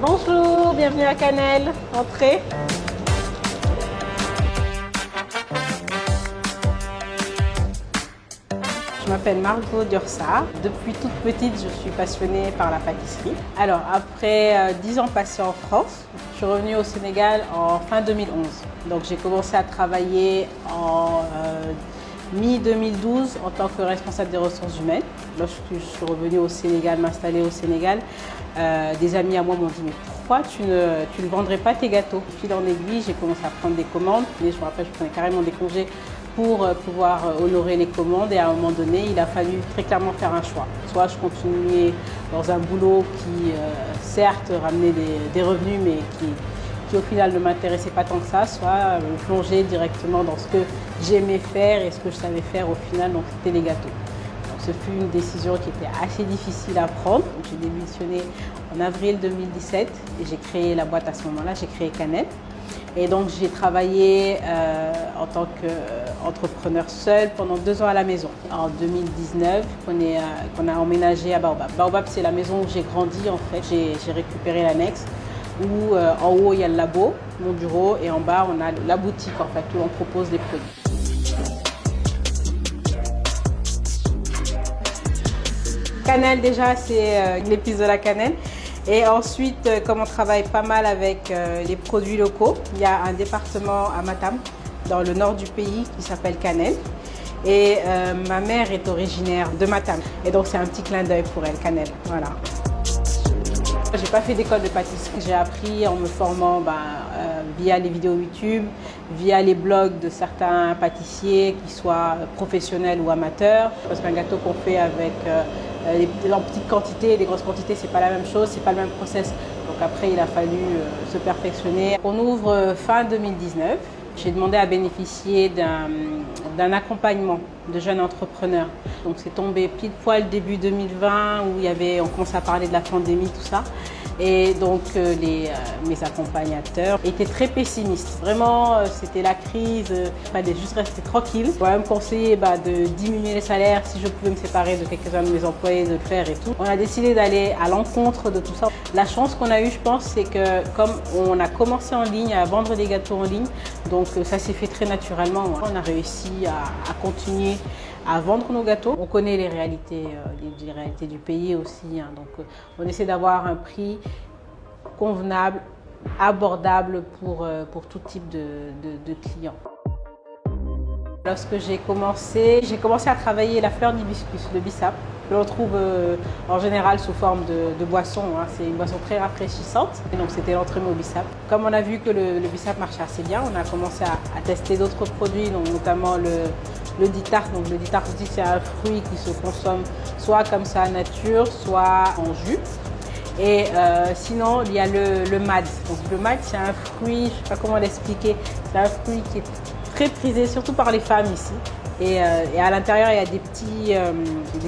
Bonjour, bienvenue à Cannelle. Entrez. Je m'appelle Margot Dursa. Depuis toute petite, je suis passionnée par la pâtisserie. Alors, après 10 ans passés en France, je suis revenue au Sénégal en fin 2011. Donc, j'ai commencé à travailler en mi-2012 en tant que responsable des ressources humaines. Lorsque je suis revenue au Sénégal, m'installer au Sénégal, des amis à moi m'ont dit « mais pourquoi tu ne vendrais pas tes gâteaux ?» Puis en aiguille, j'ai commencé à prendre des commandes. Et je me rappelle, je prenais carrément des congés pour pouvoir honorer les commandes, et à un moment donné, il a fallu très clairement faire un choix. Soit je continuais dans un boulot qui, certes, ramenait des revenus, mais qui au final ne m'intéressait pas tant que ça, soit me plonger directement dans ce que j'aimais faire et ce que je savais faire au final, donc c'était les gâteaux. Donc, ce fut une décision qui était assez difficile à prendre. J'ai démissionné en avril 2017 et j'ai créé la boîte à ce moment-là, j'ai créé Cannelle. Et donc j'ai travaillé en tant qu'entrepreneur seul pendant 2 ans à la maison. En 2019, qu'on a emménagé à Baobab. Baobab, c'est la maison où j'ai grandi en fait. J'ai récupéré l'annexe où en haut il y a le labo, mon bureau, et en bas on a la boutique en fait où on propose des produits. Cannelle déjà, c'est l'épice de la cannelle. Et ensuite, comme on travaille pas mal avec les produits locaux, il y a un département à Matam, dans le nord du pays, qui s'appelle Cannelle. Et ma mère est originaire de Matam. Et donc c'est un petit clin d'œil pour elle, Cannelle. Voilà. J'ai pas fait d'école de pâtisserie. J'ai appris en me formant via les vidéos YouTube, via les blogs de certains pâtissiers, qu'ils soient professionnels ou amateurs. Parce qu'un gâteau qu'on fait avec en petite quantité et des grosses quantités, c'est pas la même chose, c'est pas le même process. Donc après, il a fallu se perfectionner. On ouvre fin 2019. J'ai demandé à bénéficier d'un accompagnement de jeunes entrepreneurs. Donc c'est tombé pile poil début 2020 où on commençait à parler de la pandémie, tout ça. Et donc mes accompagnateurs étaient très pessimistes. Vraiment, c'était la crise, il fallait juste rester tranquille. On m'a même conseillé de diminuer les salaires si je pouvais me séparer de quelques-uns de mes employés, de le faire et tout. On a décidé d'aller à l'encontre de tout ça. La chance qu'on a eue, je pense, c'est que comme on a commencé en ligne, à vendre des gâteaux en ligne, donc ça s'est fait très naturellement. On a réussi à continuer à vendre nos gâteaux. On connaît les réalités du pays aussi, hein. Donc on essaie d'avoir un prix convenable, abordable pour tout type de clients. Lorsque j'ai commencé à travailler la fleur d'hibiscus, le bissap, que l'on trouve en général sous forme de boisson, hein. C'est une boisson très rafraîchissante. Et donc c'était l'entrée au bissap. Comme on a vu que le bissap marchait assez bien, on a commencé à tester d'autres produits, donc notamment le ditart. Donc le ditart, c'est un fruit qui se consomme soit comme ça nature, soit en jus. Et sinon, il y a le mad. Donc le mad, c'est un fruit, je ne sais pas comment l'expliquer, c'est un fruit qui est très prisé, surtout par les femmes ici. Et à l'intérieur, il y a des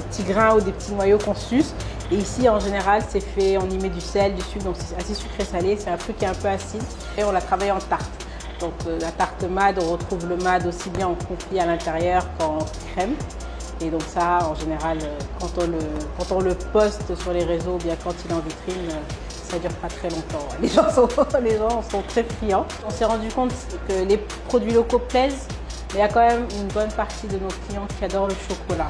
petits grains ou des petits noyaux qu'on suce. Et ici, en général, c'est fait, on y met du sel, du sucre, donc c'est assez sucré-salé. C'est un fruit qui est un peu acide. Et on l'a travaillé en tarte. Donc la tarte mad, on retrouve le mad aussi bien en confit à l'intérieur qu'en crème. Et donc ça, en général, quand on le poste sur les réseaux ou bien quand il est en vitrine, ça ne dure pas très longtemps. Les gens sont très friands. On s'est rendu compte que les produits locaux plaisent, mais il y a quand même une bonne partie de nos clients qui adorent le chocolat.